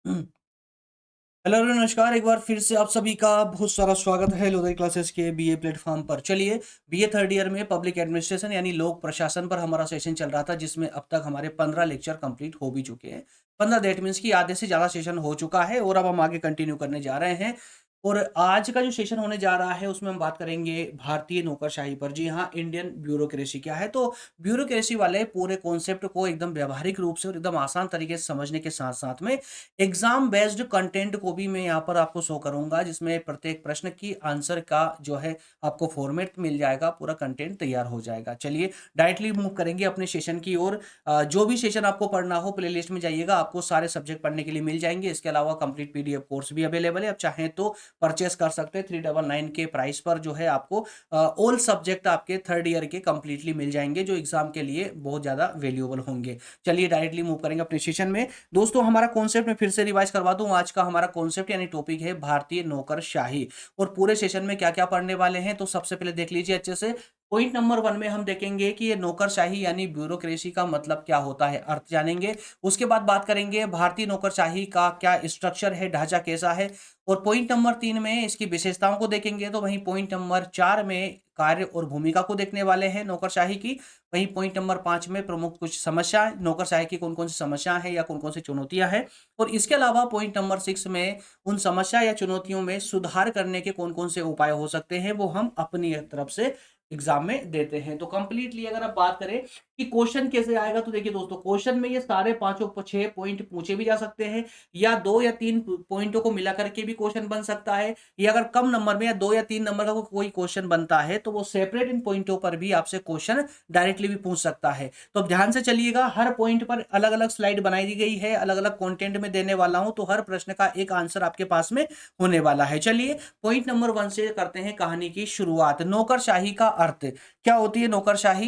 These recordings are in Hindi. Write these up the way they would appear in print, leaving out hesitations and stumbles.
हेलो नमस्कार, एक बार फिर से आप सभी का बहुत सारा स्वागत है लोधरी क्लासेस के बीए प्लेटफॉर्म पर। चलिए, बीए थर्ड ईयर में पब्लिक एडमिनिस्ट्रेशन यानी लोक प्रशासन पर हमारा सेशन चल रहा था, जिसमें अब तक हमारे 15 लेक्चर कंप्लीट हो भी चुके हैं। 15 दैट मीन्स कि आधे से ज़्यादा सेशन हो चुका है और अब हम आगे कंटिन्यू करने जा रहे हैं। और आज का जो सेशन होने जा रहा है उसमें हम बात करेंगे भारतीय नौकरशाही पर। जी हाँ, इंडियन ब्यूरोक्रेसी क्या है। तो ब्यूरोक्रेसी वाले पूरे कॉन्सेप्ट को एकदम व्यावहारिक रूप से और एकदम आसान तरीके से समझने के साथ साथ में एग्जाम बेस्ड कंटेंट को भी मैं यहाँ पर आपको शो करूँगा, जिसमें प्रत्येक प्रश्न की आंसर का जो है आपको फॉर्मेट मिल जाएगा, पूरा कंटेंट तैयार हो जाएगा। चलिए डायरेक्टली मूव करेंगे अपने सेशन की ओर। जो भी सेशन आपको पढ़ना हो प्लेलिस्ट में जाइएगा, आपको सारे सब्जेक्ट पढ़ने के लिए मिल जाएंगे। इसके अलावा कंप्लीट पीडीएफ कोर्स भी अवेलेबल है, आप चाहें तो परचेस कर सकते हैं। 399 के प्राइस पर जो है आपको ऑल सब्जेक्ट आपके थर्ड ईयर के कंप्लीटली मिल जाएंगे, जो एग्जाम के लिए बहुत ज़्यादा वैल्यूएबल होंगे। चलिए डायरेक्टली मूव करेंगे अपने सेशन में। दोस्तों, हमारा कॉन्सेप्ट मैं फिर से रिवाइज करवा दूं। आज का हमारा कॉन्सेप्ट यानी टॉपिक है भारतीय नौकरशाही। और पूरे सेशन में क्या क्या पढ़ने वाले हैं तो सबसे पहले देख लीजिए अच्छे से। पॉइंट नंबर 1 में हम देखेंगे कि ये नौकरशाही यानी ब्यूरोक्रेसी का मतलब क्या होता है, अर्थ जानेंगे। उसके बाद बात करेंगे भारतीय नौकरशाही का क्या स्ट्रक्चर है, ढांचा कैसा है। और पॉइंट नंबर 3 में इसकी विशेषताओं को देखेंगे। तो वहीं पॉइंट नंबर 4 में कार्य और भूमिका को देखने वाले हैं नौकरशाही की। वहीं पॉइंट नंबर 5 में प्रमुख कुछ समस्याएं, नौकरशाही की कौन-कौन सी समस्याएं हैं या कौन-कौन सी चुनौतियां हैं। और इसके अलावा पॉइंट नंबर 6 में उन समस्या या चुनौतियों में सुधार करने के कौन-कौन से उपाय हो सकते हैं, वो हम अपनी तरफ से एग्जाम में देते हैं। तो कंप्लीटली अगर आप बात करें कि क्वेश्चन कैसे आएगा, तो देखिए दोस्तों, क्वेश्चन में ये सारे पांचों 6 पॉइंट पूछे भी जा सकते हैं, या 2 या 3 पॉइंटों को मिला करके भी क्वेश्चन बन सकता है। या अगर कम नंबर में या 2 या 3 नंबर का कोई क्वेश्चन बनता है तो वो सेपरेट इन पॉइंटों पर भी आपसे क्वेश्चन डायरेक्टली भी पूछ सकता है। तो अब ध्यान से चलिएगा, हर पॉइंट पर अलग अलग स्लाइड बनाई दी गई है, अलग अलग कंटेंट में देने वाला हूं, तो हर प्रश्न का एक आंसर आपके पास में होने वाला है। चलिए पॉइंट नंबर 1 से करते हैं कहानी की शुरुआत। नौकरशाही का अर्थ क्या होती है। नौकरशाही,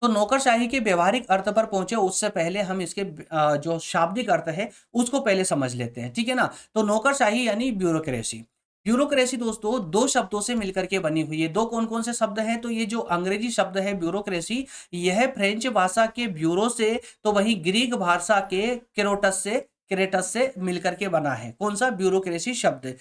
तो नौकरशाही के व्यवहारिक अर्थ पर पहुंचे उससे पहले हम इसके जो शाब्दिक अर्थ है उसको पहले समझ लेते हैं, ठीक है ना। तो नौकरशाही यानी ब्यूरोक्रेसी। ब्यूरोक्रेसी दोस्तों दो शब्दों से मिलकर के बनी हुई है। दो कौन कौन से शब्द हैं, तो ये जो अंग्रेजी शब्द है ब्यूरोक्रेसी, यह फ्रेंच भाषा के ब्यूरो से, तो वहीं ग्रीक भाषा के क्रेटस से मिलकर के बना है। कौन सा ब्यूरोक्रेसी शब्द।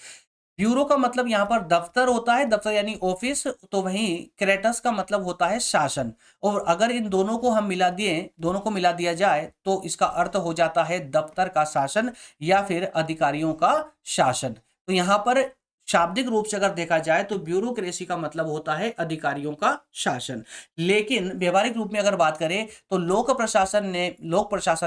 ब्यूरो का मतलब यहाँ पर दफ्तर होता है, दफ्तर यानी ऑफिस। तो वहीं क्रेटस का मतलब होता है शासन। और अगर इन दोनों को हम मिला दिए, दोनों को मिला दिया जाए तो इसका अर्थ हो जाता है दफ्तर का शासन या फिर अधिकारियों का शासन। तो यहाँ पर शाब्दिक रूप से अगर देखा जाए तो ब्यूरोक्रेसी का मतलब होता है अधिकारियों का शासन। लेकिन व्यवहारिक रूप में अगर बात करें तो लोक प्रशासन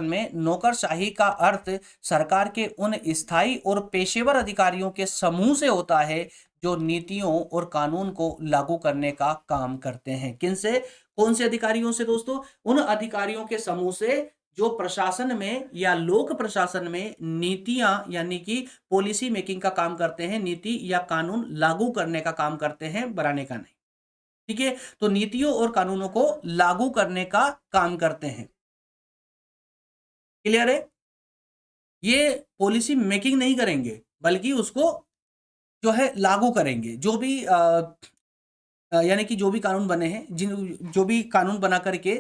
में नौकरशाही का अर्थ सरकार के उन स्थायी और पेशेवर अधिकारियों के समूह से होता है जो नीतियों और कानून को लागू करने का काम करते हैं। किनसे, कौन से अधिकारियों से दोस्तों, उन अधिकारियों के समूह से जो प्रशासन में या लोक प्रशासन में नीतियां यानी कि पॉलिसी मेकिंग का काम करते हैं, नीति या कानून लागू करने का काम करते हैं, बनाने का नहीं। ठीक है, तो नीतियों और कानूनों को लागू करने का काम करते हैं। क्लियर है। ये पॉलिसी मेकिंग नहीं करेंगे बल्कि उसको जो है लागू करेंगे। जो भी यानी कि जो भी कानून बने हैं, जो भी कानून बना करके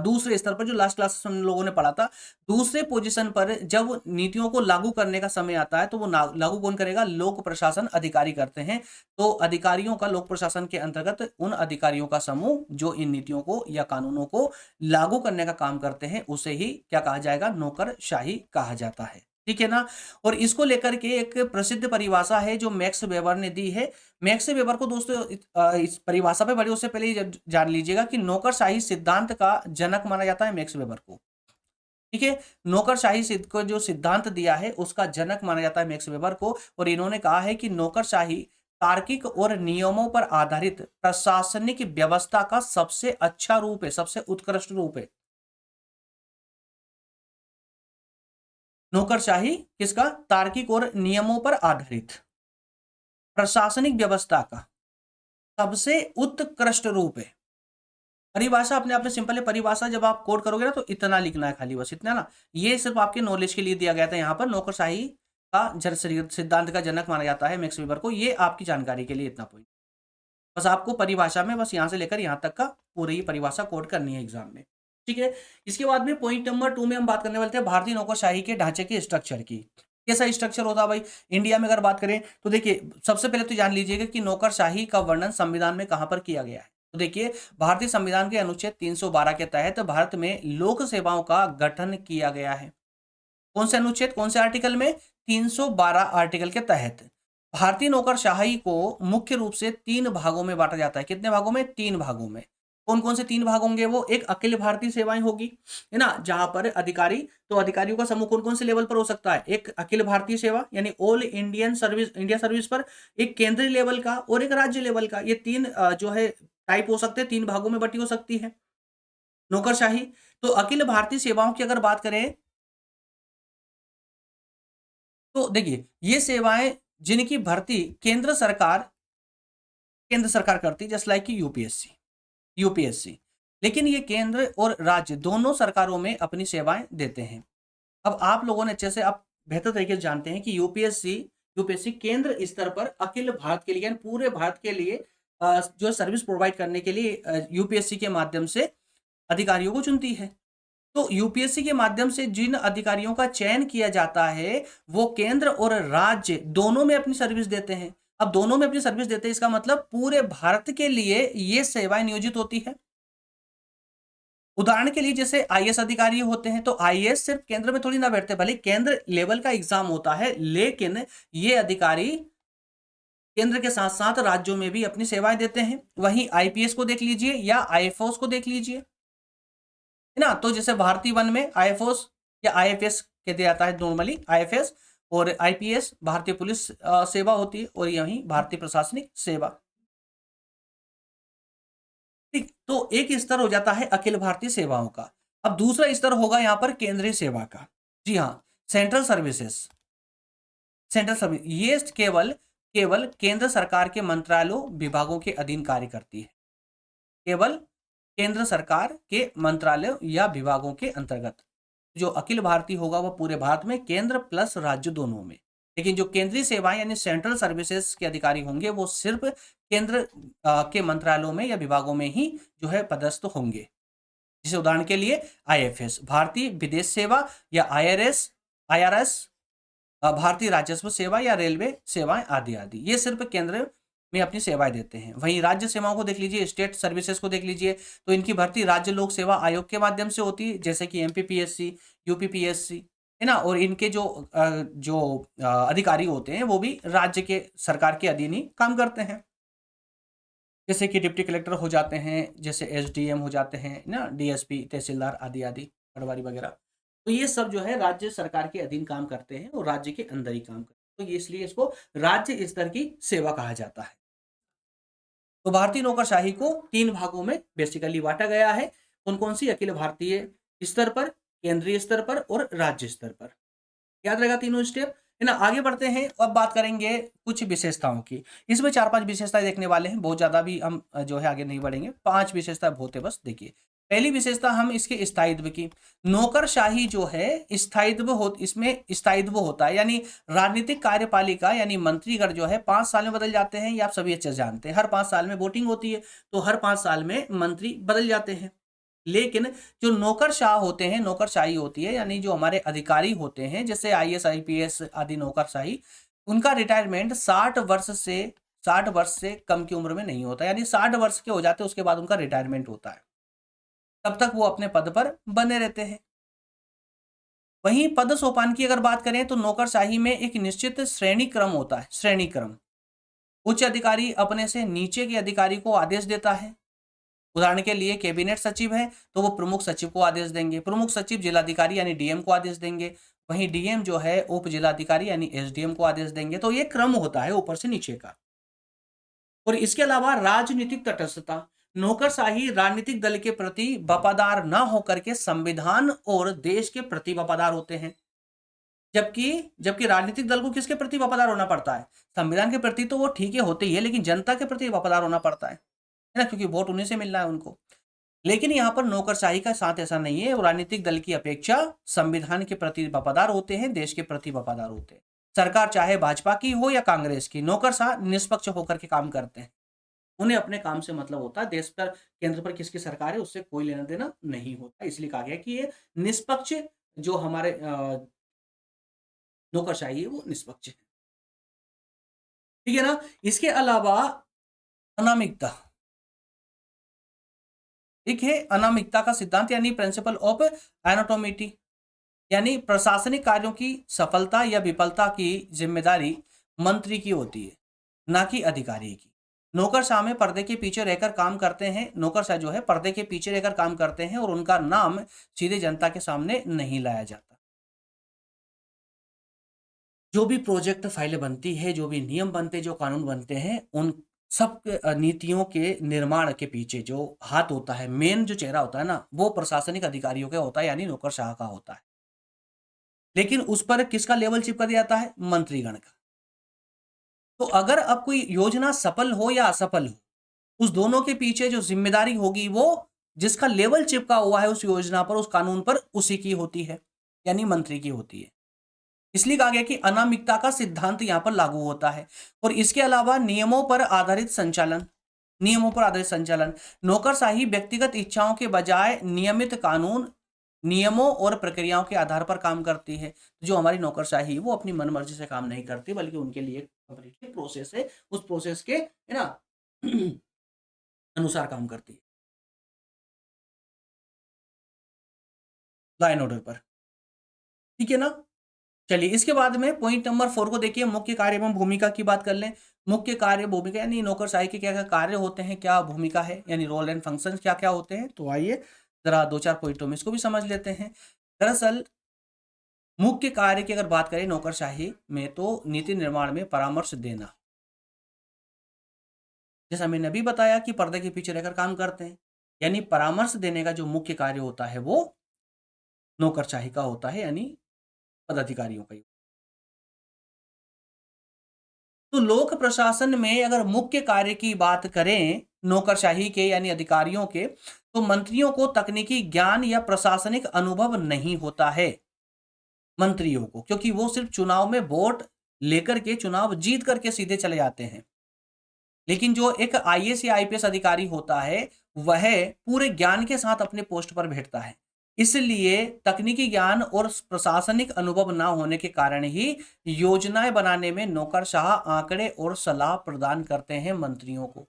दूसरे स्तर पर, जो लास्ट क्लास में हम लोगों ने पढ़ा था, दूसरे पोजीशन पर जब नीतियों को लागू करने का समय आता है तो वो लागू कौन करेगा, लोक प्रशासन अधिकारी करते हैं। तो अधिकारियों का लोक प्रशासन के अंतर्गत उन अधिकारियों का समूह जो इन नीतियों को या कानूनों को लागू करने का काम करते हैं, उसे ही क्या कहा जाएगा, नौकरशाही कहा जाता है। ठीक है ना। और इसको लेकर के एक प्रसिद्ध परिभाषा है जो मैक्स वेबर ने दी है। मैक्स वेबर को दोस्तों इस परिभाषा पे बढ़े उससे पहले ये जान लीजिएगा कि नौकरशाही सिद्धांत का जनक माना जाता है मैक्स वेबर को। ठीक है, नौकरशाही सिद्ध को जो सिद्धांत दिया है उसका जनक माना जाता है मैक्स वेबर को। और इन्होंने कहा है कि नौकरशाही तार्किक और नियमों पर आधारित प्रशासनिक व्यवस्था का सबसे अच्छा रूप है, सबसे उत्कृष्ट रूप है। नौकरशाही किसका, तार्किक और नियमों पर आधारित प्रशासनिक व्यवस्था का सबसे उत्कृष्ट रूप है। परिभाषा अपने आप में सिंपल है। परिभाषा जब आप कोड करोगे ना तो इतना लिखना है, खाली बस इतना ना। ये सिर्फ आपके नॉलेज के लिए दिया गया था। यहाँ पर नौकरशाही का सिद्धांत का जनक माना जाता है मैक्स वेबर को। ये आपकी जानकारी के लिए इतना पॉइंट। बस आपको परिभाषा में बस यहाँ से लेकर यहाँ तक का पूरी परिभाषा कोड करनी है एग्जाम में। ठीक है। इसके बाद में पॉइंट नंबर 2 में हम बात करने वाले थे भारतीय नौकरशाही के ढांचे के स्ट्रक्चर की। कैसा स्ट्रक्चर होता है भाई? इंडिया में अगर बात करें तो देखिए, सबसे पहले तो जान लीजिएगा कि नौकरशाही का वर्णन संविधान में कहाँ पर किया गया है। तो देखिए, भारतीय संविधान के अनुच्छेद 312 के तहत भारत में लोक सेवाओं का गठन किया गया है। कौन से अनुच्छेद, कौन से आर्टिकल में? 312 आर्टिकल के तहत भारतीय नौकरशाही को मुख्य रूप से 3 भागों में बांटा जाता है। कितने भागों में? 3 भागों में। कौन कौन से 3 भाग होंगे वो? एक अखिल भारतीय सेवाएं होगी, है ना, जहां पर अधिकारी, तो अधिकारियों का समूह कौन कौन से लेवल पर हो सकता है? एक अखिल भारतीय सेवा यानी all Indian service, India service पर, एक केंद्रीय लेवल का और एक राज्य लेवल का। ये 3 जो है टाइप हो सकते हैं, 3 भागों में बटी हो सकती है नौकरशाही। तो अखिल भारतीय सेवाओं की अगर बात करें तो देखिए, ये सेवाएं जिनकी भर्ती केंद्र सरकार करती है, जस्ट लाइक कि यूपीएससी। लेकिन ये केंद्र और राज्य दोनों सरकारों में अपनी सेवाएं देते हैं। अब आप लोगों ने अच्छे से, आप बेहतर तरीके से जानते हैं कि यूपीएससी केंद्र स्तर पर अखिल भारत के लिए यानी पूरे भारत के लिए जो सर्विस प्रोवाइड करने के लिए यूपीएससी के माध्यम से अधिकारियों को चुनती है। तो यूपीएससी के माध्यम से जिन अधिकारियों का चयन किया जाता है, वो केंद्र और राज्य दोनों में अपनी सर्विस देते हैं। अब दोनों में अपनी सर्विस देते हैं, इसका मतलब पूरे भारत के लिए ये सेवाएं नियोजित होती है। उदाहरण के लिए जैसे आईएएस अधिकारी होते हैं, तो आईएएस सिर्फ केंद्र में थोड़ी ना बैठते, भले केंद्र लेवल का एग्जाम होता है, लेकिन ये अधिकारी केंद्र के साथ साथ राज्यों में भी अपनी सेवाएं देते हैं। वहीं आईपीएस को देख लीजिए या आईएफओस को देख लीजिए, है ना। तो जैसे भारतीय वन में आईएफओस या आईएफएस कहते जाता है नॉर्मली, आईएफएस, और आईपीएस भारतीय पुलिस सेवा होती है, और यहीं भारतीय प्रशासनिक सेवा। ठीक, तो एक स्तर हो जाता है अखिल भारतीय सेवाओं का। अब दूसरा स्तर होगा यहाँ पर केंद्रीय सेवा का। जी हाँ, सेंट्रल सर्विसेज। सेंट्रल सर्विस ये केवल केवल केंद्र सरकार के मंत्रालयों विभागों के अधीन कार्य करती है। केवल केंद्र सरकार के मंत्रालय या विभागों के अंतर्गत। जो अखिल भारतीय होगा वह पूरे भारत में, केंद्र प्लस राज्य दोनों में। लेकिन जो केंद्रीय सेवाएं यानी सेंट्रल सर्विसेज के अधिकारी होंगे, वो सिर्फ केंद्र के मंत्रालयों में या विभागों में ही जो है पदस्थ होंगे। जैसे उदाहरण के लिए आईएफएस भारतीय विदेश सेवा, या आईआरएस भारतीय राजस्व सेवा, या रेलवे सेवाएं आदि आदि, ये सिर्फ केंद्र में अपनी सेवाएं देते हैं। वहीं राज्य सेवाओं को देख लीजिए, स्टेट सर्विसेज को देख लीजिए, तो इनकी भर्ती राज्य लोक सेवा आयोग के माध्यम से होती है, जैसे कि एमपीपीएससी, यूपीपीएससी, है ना। और इनके जो अधिकारी होते हैं वो भी राज्य के सरकार के अधीन ही काम करते हैं, जैसे कि डिप्टी कलेक्टर हो जाते हैं, जैसे एसडीएम हो जाते हैं ना, डीएसपी, तहसीलदार आदि आदि, पटवारी वगैरह। तो ये सब जो है राज्य सरकार के अधीन काम करते हैं और राज्य के अंदर ही काम करते हैं, तो इसलिए इसको राज्य स्तर की सेवा कहा जाता है। तो भारतीय नौकरशाही को 3 भागों में बेसिकली बांटा गया है। कौन कौन सी? अखिल भारतीय स्तर पर, केंद्रीय स्तर पर और राज्य स्तर पर। याद रहेगा तीनों स्टेप, है ना। आगे बढ़ते हैं, अब बात करेंगे कुछ विशेषताओं की। इसमें 4-5 विशेषताएं देखने वाले हैं, बहुत ज्यादा भी हम जो है आगे नहीं बढ़ेंगे, 5 विशेषता बहुत है बस। देखिए, पहली विशेषता हम इसके स्थायित्व की। नौकरशाही जो है स्थायित्व हो, इसमें स्थायित्व होता है, यानी राजनीतिक कार्यपालिका यानी मंत्रीगण जो है 5 साल में बदल जाते हैं, ये आप सभी अच्छे से जानते हैं। हर 5 साल में वोटिंग होती है, तो हर 5 साल में मंत्री बदल जाते हैं। लेकिन जो नौकरशाह होते हैं, नौकरशाही होती है, यानी जो हमारे अधिकारी होते हैं, जैसे आईएएस आईपीएस आदि नौकरशाही, उनका रिटायरमेंट 60 वर्ष से कम की उम्र में नहीं होता, यानी 60 वर्ष के हो जाते हैं उसके बाद उनका रिटायरमेंट होता है, तब तक वो अपने पद पर बने रहते हैं। वहीं पद सोपान की अगर बात करें तो नौकरशाही में एक निश्चित श्रेणी क्रम होता है, श्रेणी क्रम। उच्च अधिकारी अपने से नीचे के अधिकारी को आदेश देता है। उदाहरण के लिए कैबिनेट सचिव है तो वो प्रमुख सचिव को आदेश देंगे, प्रमुख सचिव जिलाधिकारी यानी डीएम को आदेश देंगे, वहीं डीएम जो है उप जिलाधिकारी यानी एसडीएम को आदेश देंगे। तो ये क्रम होता है ऊपर से नीचे का। और इसके अलावा राजनीतिक तटस्थता, नौकरशाही राजनीतिक दल के प्रति वफादार न होकर के संविधान और देश के प्रति वफादार होते हैं। जबकि जबकि राजनीतिक दल को किसके प्रति वफादार होना पड़ता है? संविधान के प्रति तो वो ठीक है होते ही है, लेकिन जनता के प्रति वफादार होना पड़ता है ना, क्योंकि वोट उन्हीं से मिलना है उनको। लेकिन यहाँ पर नौकरशाही का साथ ऐसा नहीं है, वो राजनीतिक दल की अपेक्षा संविधान के प्रति वफादार होते हैं, देश के प्रति वफादार होते हैं। सरकार चाहे भाजपा की हो या कांग्रेस की, नौकरशाह निष्पक्ष होकर के काम करते हैं। उन्हें अपने काम से मतलब होता है, देश पर केंद्र पर किसकी सरकार है उससे कोई लेना देना नहीं होता। इसलिए कहा गया कि ये निष्पक्ष जो हमारे नौकरशाही है वो निष्पक्ष है। ठीक है ना? इसके अलावा अनामिकता, एक है अनामिकता का सिद्धांत यानी प्रिंसिपल ऑफ एनाटोमिटी, यानी प्रशासनिक कार्यों की सफलता या विफलता की जिम्मेदारी मंत्री की होती है, ना कि अधिकारी की। नौकरशाह में पर्दे के पीछे रहकर काम करते हैं, नौकरशाह जो है पर्दे के पीछे रहकर काम करते हैं और उनका नाम सीधे जनता के सामने नहीं लाया जाता। जो भी प्रोजेक्ट फाइलें बनती है, जो भी नियम बनते हैं, जो कानून बनते हैं, उन सब नीतियों के निर्माण के पीछे जो हाथ होता है, मेन जो चेहरा होता है ना, वो प्रशासनिक अधिकारियों का होता है, यानी नौकरशाह का होता है। लेकिन उस पर किसका लेबल चिपका दिया जाता है? मंत्रीगण का। तो अगर अब कोई योजना सफल हो या असफल हो, उस दोनों के पीछे जो जिम्मेदारी होगी वो जिसका लेबल चिपका हुआ है उस योजना पर, उस कानून पर, उसी की होती है, यानी मंत्री की होती है। इसलिए कहा गया कि अनामिकता का सिद्धांत यहां पर लागू होता है। और इसके अलावा नियमों पर आधारित संचालन, नियमों पर आधारित संचालन, नौकरशाही व्यक्तिगत इच्छाओं के बजाय नियमित कानून, नियमों और प्रक्रियाओं के आधार पर काम करती है। जो हमारी नौकरशाही वो अपनी मनमर्जी से काम नहीं करती, बल्कि उनके लिए एक प्रोसेस है, उस प्रोसेस के है ना अनुसार काम करती है, लॉ एंड ऑर्डर पर। ठीक है ना? चलिए इसके बाद में पॉइंट नंबर 4 को देखिए, मुख्य कार्य एवं भूमिका की बात कर लें। मुख्य कार्य भूमिका यानी नौकरशाही के क्या क्या कार्य होते हैं, क्या भूमिका है, यानी रोल एंड फंक्शन क्या क्या होते हैं। तो आइए जरा दो चार पॉइंटों में इसको भी समझ लेते हैं। दरअसल मुख्य कार्य की अगर बात करें नौकरशाही में, तो नीति निर्माण में परामर्श देना, जैसा मैंने अभी बताया कि पर्दे के पीछे रहकर काम करते हैं, यानी परामर्श देने का जो मुख्य कार्य होता है वो नौकरशाही का होता है, यानी पदाधिकारियों का ही। तो लोक प्रशासन में अगर मुख्य कार्य की बात करें नौकरशाही के यानी अधिकारियों के, तो मंत्रियों को तकनीकी ज्ञान या प्रशासनिक अनुभव नहीं होता है मंत्रियों को, क्योंकि वो सिर्फ चुनाव में वोट लेकर के चुनाव जीत करके सीधे चले जाते हैं। लेकिन जो एक आईएएस या आईपीएस अधिकारी होता है वह पूरे ज्ञान के साथ अपने पोस्ट पर बैठता है। इसलिए तकनीकी ज्ञान और प्रशासनिक अनुभव ना होने के कारण ही योजनाएं बनाने में नौकरशाह आंकड़े और सलाह प्रदान करते हैं मंत्रियों को।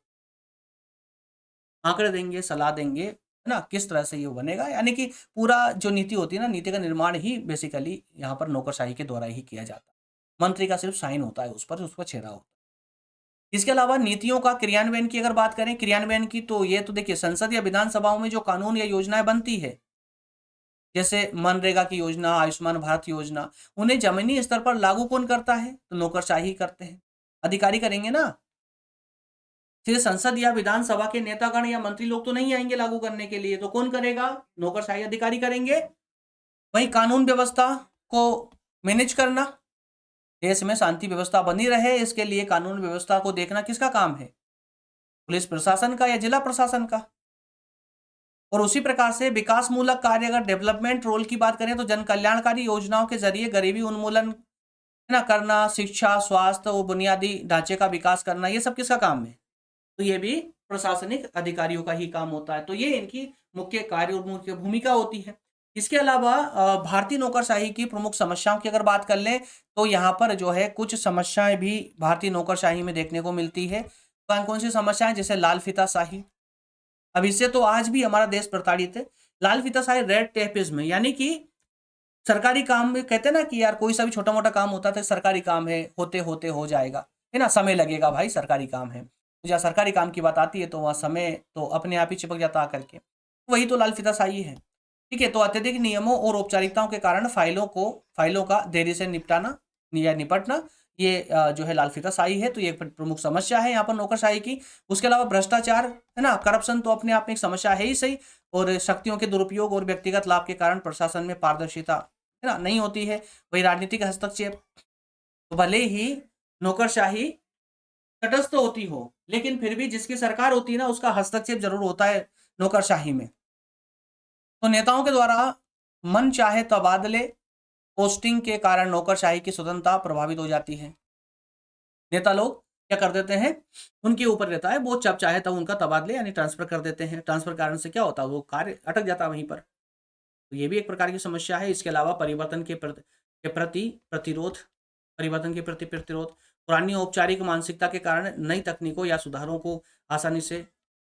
आंकड़े देंगे, सलाह देंगे, है ना, किस तरह से ये बनेगा, यानी कि पूरा जो नीति होती है ना, नीति का निर्माण ही बेसिकली यहाँ पर नौकरशाही के द्वारा ही किया जाता है। मंत्री का सिर्फ साइन होता है, उस पर चेहरा होता है। इसके अलावा नीतियों का क्रियान्वयन की अगर बात करें, क्रियान्वयन की, तो ये तो देखिए संसद या विधानसभाओं में जो कानून या योजनाएं बनती है, जैसे मनरेगा की योजना, आयुष्मान भारत योजना, उन्हें जमीनी स्तर पर लागू कौन करता है? तो नौकरशाही करते हैं, अधिकारी करेंगे ना। फिर संसद या विधानसभा के नेतागण या मंत्री लोग तो नहीं आएंगे लागू करने के लिए, तो कौन करेगा? नौकरशाही अधिकारी करेंगे। वही कानून व्यवस्था को मैनेज करना, देश में शांति व्यवस्था बनी रहे इसके लिए कानून व्यवस्था को देखना किसका काम है? पुलिस प्रशासन का या जिला प्रशासन का। और उसी प्रकार से विकासमूलक कार्य, अगर डेवलपमेंट रोल की बात करें, तो जन कल्याणकारी योजनाओं के जरिए गरीबी उन्मूलन है ना करना, शिक्षा, स्वास्थ्य और बुनियादी ढांचे का विकास करना, ये सब किसका काम है? तो ये भी प्रशासनिक अधिकारियों का ही काम होता है। तो ये इनकी मुख्य कार्य और मुख्य भूमिका होती है। इसके अलावा भारतीय नौकरशाही की प्रमुख समस्याओं की अगर बात कर लें, तो यहाँ पर जो है कुछ समस्याएं भी भारतीय नौकरशाही में देखने को मिलती है। कौन कौन सी समस्याएं? जैसे लाल फीताशाही, अब इससे तो आज भी हमारा देश प्रताड़ित है। लाल फीताशाही, रेड टेपिज्म, यानी कि सरकारी काम में कहते हैं ना कि यार कोई सा भी छोटा मोटा काम होता था, सरकारी काम है, होते होते हो जाएगा, है ना, समय लगेगा भाई, सरकारी काम है। तो जहाँ सरकारी काम की बात आती है तो वहाँ समय तो अपने आप ही चिपक जाता आकर के। वही तो लाल फीताशाही है। ठीक है, तो अत्यधिक नियमों और औपचारिकताओं के कारण फाइलों का देरी से निपटाना या निपटना, ये जो है लाल फीताशाही है। तो ये एक प्रमुख समस्या है यहाँ पर नौकरशाही की। उसके अलावा भ्रष्टाचार, है ना, करप्शन तो अपने आप में एक समस्या है ही सही। और शक्तियों के दुरुपयोग और व्यक्तिगत लाभ के कारण प्रशासन में पारदर्शिता, है ना, नहीं होती है। वही राजनीतिक हस्तक्षेप, तो भले ही नौकरशाही तटस्थ होती हो, लेकिन फिर भी जिसकी सरकार होती है ना उसका हस्तक्षेप जरूर होता है नौकरशाही में। तो नेताओं के द्वारा मन चाहे तबादले, पोस्टिंग के कारण नौकरशाही की स्वतंत्रता प्रभावित हो जाती है। नेता लोग क्या कर देते हैं, उनके ऊपर रहता है, वो जब चाहे तब उनका तबादले यानी ट्रांसफर कर देते हैं। ट्रांसफर कारण से क्या होता है, वो कार्य अटक जाता है वहीं पर। तो ये भी एक प्रकार की समस्या है। इसके अलावा परिवर्तन के प्रति प्रतिरोध, परिवर्तन के प्रति प्रतिरोध, पुरानी औपचारिक मानसिकता के कारण नई तकनीकों या सुधारों को आसानी से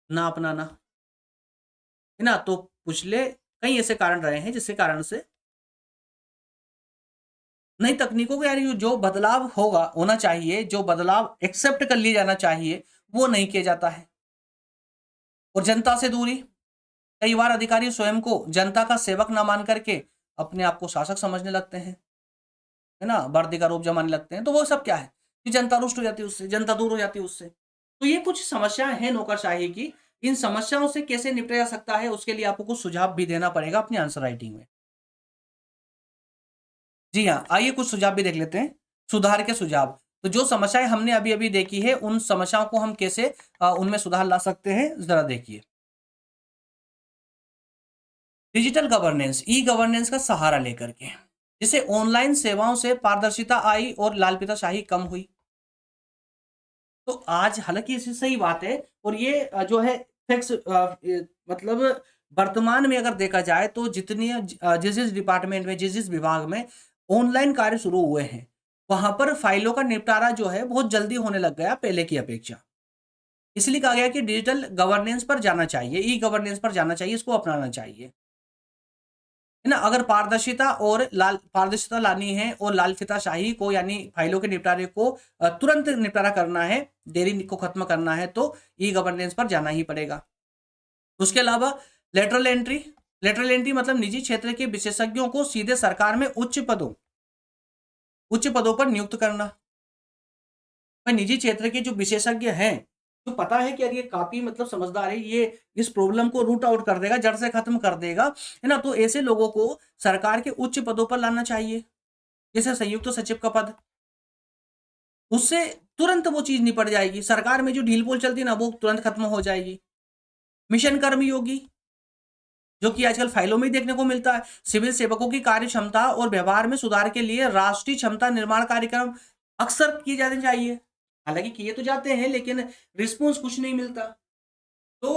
ना अपनाना, है ना? तो पिछले कई ऐसे कारण रहे हैं जिसके कारण से नई तकनीकों को यानी जो बदलाव होना चाहिए, जो बदलाव एक्सेप्ट कर लिया जाना चाहिए, वो नहीं किया जाता है। और जनता से दूरी, कई बार अधिकारी स्वयं को जनता का सेवक ना मान करके अपने आप को शासक समझने लगते हैं, है ना? वर्दी का रूप जमाने लगते हैं। तो वो सब क्या है कि जनता रुष्ट हो जाती है उससे, जनता दूर हो जाती है उससे। तो ये कुछ समस्याएं हैं नौकरशाही की। इन समस्याओं से कैसे निपटा जा सकता है, उसके लिए आपको कुछ सुझाव भी देना पड़ेगा अपनी आंसर राइटिंग में। जी हाँ, आइए कुछ सुझाव भी देख लेते हैं। सुधार के सुझाव। तो जो समस्याएँ हमने अभी-अभी देखी है, उन समस्याओं को हम कैसे उनमें सुधार ला सकते हैं, ज़रा देखिए। डिजिटल गवर्नेंस, ई-गवर्नेंस का सहारा लेकर के, जिससे ऑनलाइन सेवाओं से पारदर्शिता आई और लाल-फीताशाही कम हुई। तो आज हालाँकि ये सही बात है और ये जो है मतलब वर्तमान में अगर देखा जाए तो जिस-जिस डिपार्टमेंट में, जिस-जिस विभाग में ऑनलाइन कार्य शुरू हुए हैं, वहाँ पर फाइलों का निपटारा जो है बहुत जल्दी होने लग गया पहले की अपेक्षा। इसलिए कहा गया कि डिजिटल गवर्नेंस पर जाना चाहिए, ई-गवर्नेंस पर जाना चाहिए, इसको अपनाना चाहिए। है ना? अगर पारदर्शिता लानी है और लाल-फीताशाही को यानी फाइलों के निपटारे को तुरंत निपटारा करना है, देरी को खत्म करना है तो ई-गवर्नेंस पर जाना ही पड़ेगा। उसके अलावा लेटरल एंट्री, लेटरल एंट्री मतलब निजी क्षेत्र के विशेषज्ञों को सीधे सरकार में उच्च पदों पर नियुक्त करना। भाई निजी क्षेत्र के जो विशेषज्ञ हैं, तो पता है कि यार ये काफ़ी मतलब समझदार है, ये इस प्रॉब्लम को रूट आउट कर देगा, जड़ से खत्म कर देगा, है ना? तो ऐसे लोगों को सरकार के उच्च पदों पर लाना चाहिए, जैसे संयुक्त सचिव का पद। उससे तुरंत वो चीज़ निपट जाएगी, सरकार में जो ढील-पोल चलती है ना, वो तुरंत खत्म हो जाएगी। मिशन कर्मयोगी, जो कि आजकल फाइलों में ही देखने को मिलता है, सिविल सेवकों की कार्यक्षमता और व्यवहार में सुधार के लिए राष्ट्रीय क्षमता निर्माण कार्यक्रम अक्सर किए जाने चाहिए। हालाँकि किए तो जाते हैं, लेकिन रिस्पॉन्स कुछ नहीं मिलता। तो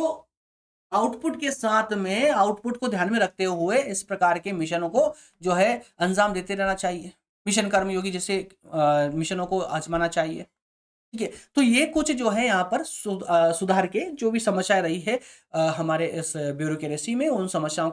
आउटपुट के साथ में आउटपुट को ध्यान में रखते हुए इस प्रकार के मिशनों को जो है अंजाम देते रहना चाहिए। मिशन कर्मयोगी जैसे मिशनों को आज़माना चाहिए। ठीक है? तो ये कुछ जो है यहाँ पर सुधार के जो भी समस्याएँ रही है हमारे इस ब्यूरोक्रेसी में, उन समस्याओं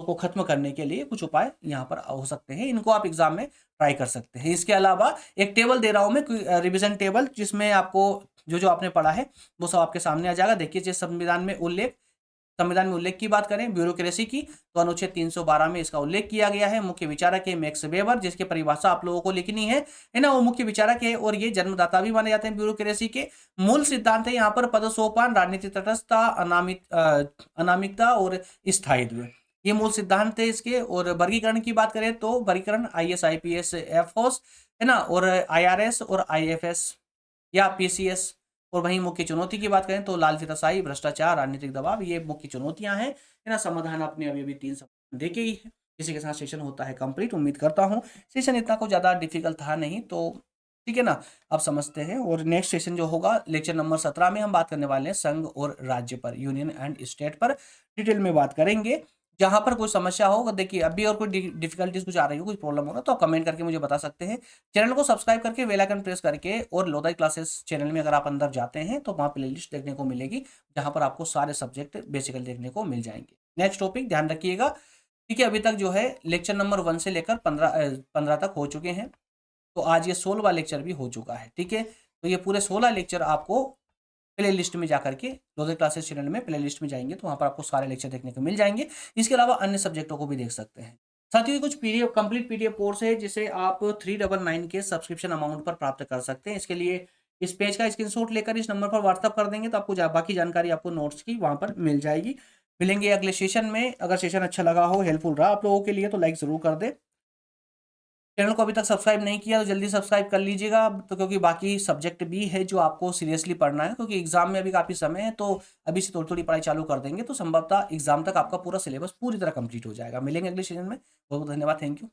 को खत्म करने के लिए कुछ उपाय यहाँ पर हो सकते हैं। इनको आप एग्ज़ाम में ट्राई कर सकते हैं। इसके अलावा एक टेबल दे रहा हूँ मैं, कोई रिवीज़न टेबल, जिसमें आपको जो-जो आपने पढ़ा है, वो सब आपके सामने आ जाएगा। देखिए, जैसे संविधान में उल्लेख की बात करें ब्यूरोक्रेसी की, तो अनुच्छेद 312 में इसका उल्लेख किया गया है। मुख्य विचारक है मैक्स वेबर, जिसकी परिभाषा आप लोगों को लिखनी है ना? वो मुख्य विचारक है और ये जन्मदाता भी माने जाते हैं ब्यूरोक्रेसी के। मूल सिद्धांत है यहाँ पर पदसोपान, राजनीतिक तटस्थता, अनामिकता और स्थायित्व। ये मूल सिद्धांत है इसके। और वर्गीकरण की बात करें तो वर्गीकरण आईएएस, आईपीएस, एफओस, है ना? और आईआरएस और आईएफएस या पीसीएस। और वहीं मुख्य चुनौती की बात करें तो लाल-फीताशाही, भ्रष्टाचार, राजनीतिक दबाव, ये मुख्य चुनौतियाँ हैं, है ना? समाधान आपने अभी-अभी 3 देखे ही हैं। इसी के साथ सेशन होता है कंप्लीट। उम्मीद करता हूँ सेशन इतना कुछ ज़्यादा डिफ़िकल्ट था नहीं, तो ठीक है ना? आप समझते हैं। और नेक्स्ट सेशन जो होगा लेक्चर नंबर 17 में हम बात करने वाले हैं संघ और राज्य पर, यूनियन एंड स्टेट पर डिटेल में बात करेंगे। जहाँ पर कोई समस्या हो, देखिए अभी और कोई डिफ़िकल्टीज़ कुछ आ रही हो, कोई प्रॉब्लम हो रहा है, तो आप कमेंट करके मुझे बता सकते हैं। चैनल को सब्सक्राइब करके बेल आइकन प्रेस करके, और लोधाई क्लासेस चैनल में अगर आप अंदर जाते हैं तो वहाँ प्लेलिस्ट देखने को मिलेगी, जहाँ पर आपको सारे सब्जेक्ट बेसिकली देखने को मिल जाएँगे। नेक्स्ट टॉपिक ध्यान रखिएगा, ठीक है? अभी तक जो है लेक्चर नंबर 1 से लेकर 15 तक हो चुके हैं। तो आज ये 16वाँ लेक्चर भी हो चुका है, ठीक है? तो ये पूरे 16 लेक्चर आपको प्लेलिस्ट में जाकर के लोधे क्लासेस चैनल में प्लेलिस्ट में जाएँगे तो वहाँ पर आपको सारे लेक्चर देखने को मिल जाएँगे। इसके अलावा अन्य सब्जेक्टों को भी देख सकते हैं। साथियों, ये कुछ पीडीएफ कंप्लीट पीडीएफ कोर्स है जिसे आप 399 के सब्सक्रिप्शन अमाउंट पर प्राप्त कर सकते हैं। इसके लिए इस पेज का स्क्रीनशॉट लेकर इस नंबर पर व्हाट्सएप कर देंगे तो आपको बाकी जानकारी आपको नोट्स की वहाँ पर मिल जाएगी। मिलेंगे अगले सेशन में। अगर सेशन अच्छा लगा हो, हेल्पफुल रहा आप लोगों के लिए, तो लाइक ज़रूर कर दें। चैनल को अभी तक सब्सक्राइब नहीं किया तो जल्दी सब्सक्राइब कर लीजिएगा, तो क्योंकि बाकी सब्जेक्ट भी है जो आपको सीरियसली पढ़ना है, क्योंकि एग्जाम में अभी काफ़ी समय है, तो अभी से थोड़ी थोड़ी पढ़ाई चालू कर देंगे तो संभवतः एग्जाम तक आपका पूरा सिलेबस पूरी तरह कंप्लीट हो जाएगा। मिलेंगे अगले सेशन में। बहुत बहुत धन्यवाद। Thank you.